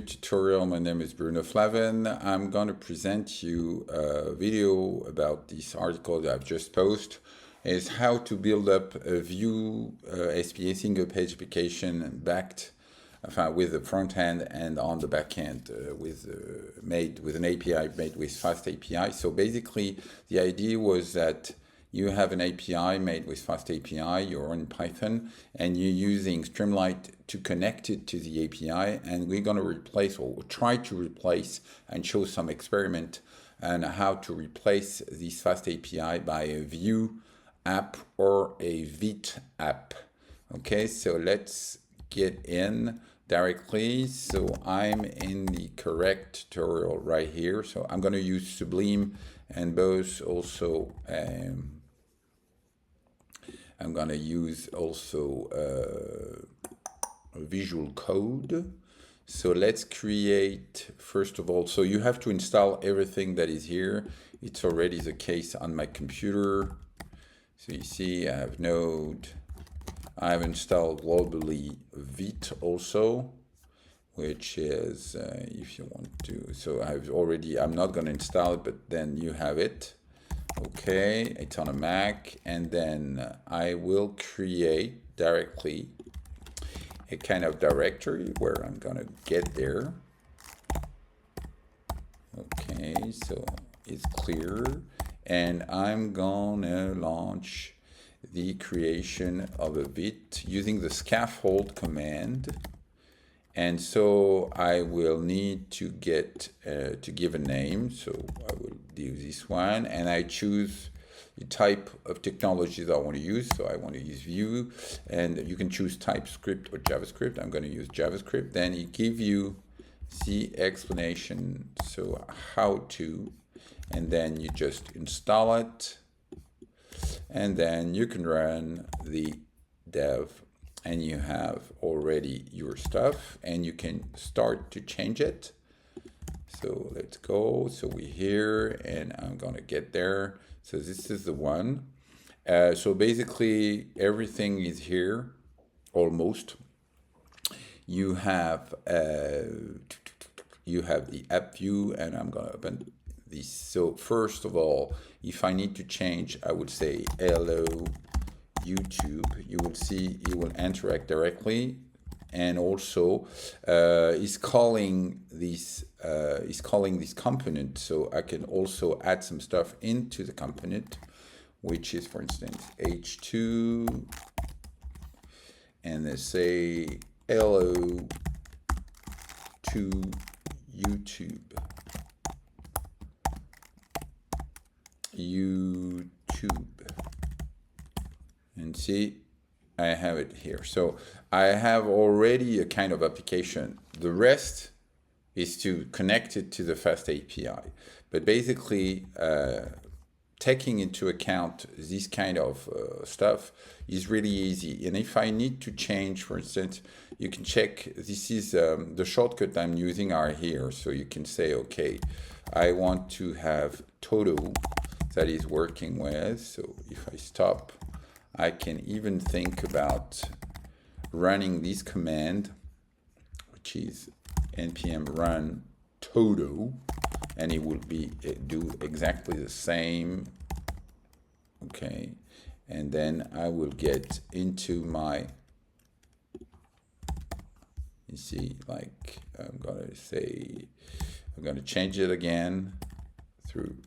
tutorial. My name is Bruno Flavin. I'm going to present you a video about this article that I've just posted. Is how to build up a Vue SPA single page application backed with the front end and on the back end made with an API made with FastAPI. So basically the idea was that you have an API made with FastAPI, you're in Python, and you're using Streamlit to connect it to the API, and we're going to replace, or try to replace, and show some experiment on how to replace this FastAPI by a Vue app or a Vite app. Okay, so let's get in directly. So I'm in the correct tutorial right here. So I'm going to use Sublime and both also I'm going to use also Visual Code. So let's create, first of all, so you have to install everything that is here. It's already the case on my computer. So you see I have Node. I have installed globally Vite also, which is, if you want to, so I'm not going to install it, but then you have it. Okay, it's on a Mac, and then I will create directly a kind of directory where I'm going to get there. Okay, so it's clear, and I'm going to launch the creation of a Vite using the scaffold command. And so I will need to get to give a name. So I will do this one, and I choose the type of technology that I want to use. So I want to use Vue, and you can choose TypeScript or JavaScript. I'm going to use JavaScript. Then it gives you the explanation, so how to, and then you just install it, and then you can run the dev. And you have already your stuff, and you can start to change it. So let's go. So we're here, and I'm gonna get there. So this is the one. So basically everything is here, almost. You have the app view, and I'm gonna open this. So first of all, if I need to change, I would say hello YouTube. You will see it will interact directly, and also is calling this component. So I can also add some stuff into the component, which is, for instance, h2, and let's say hello to YouTube. And see, I have it here. So I have already a kind of application. The rest is to connect it to the FastAPI. But basically, taking into account this kind of stuff is really easy. And if I need to change, for instance, you can check, this is the shortcut I'm using are here. So you can say, okay, I want to have Toto that is working with. So if I stop, I can even think about running this command, which is npm run Toto, and it will do exactly the same. Okay, and then I will get into my, you see, like I'm gonna change it again through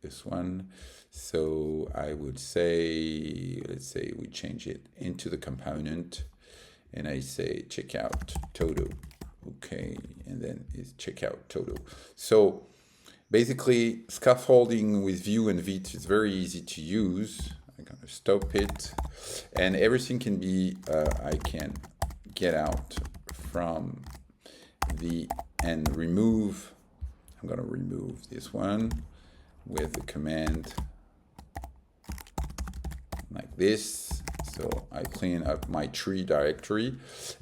this one. So I would say, let's say we change it into the component, and I say checkout Toto. Okay, and then it's checkout Toto. So basically, scaffolding with Vue and Vite is very easy to use. I'm gonna stop it, and everything can be, I can get out from and remove. I'm gonna remove this one with the command like this. So I clean up my tree directory,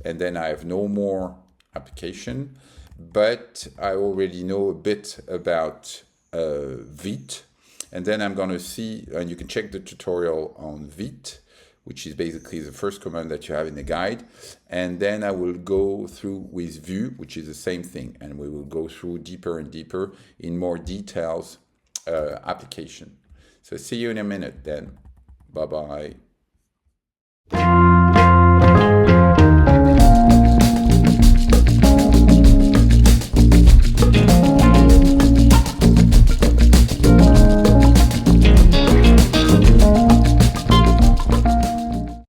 and then I have no more application, but I already know a bit about Vite, and then I'm going to see, and you can check the tutorial on Vite, which is basically the first command that you have in the guide. And then I will go through with Vue, which is the same thing. And we will go through deeper and deeper in more details application. So see you in a minute then. Bye-bye.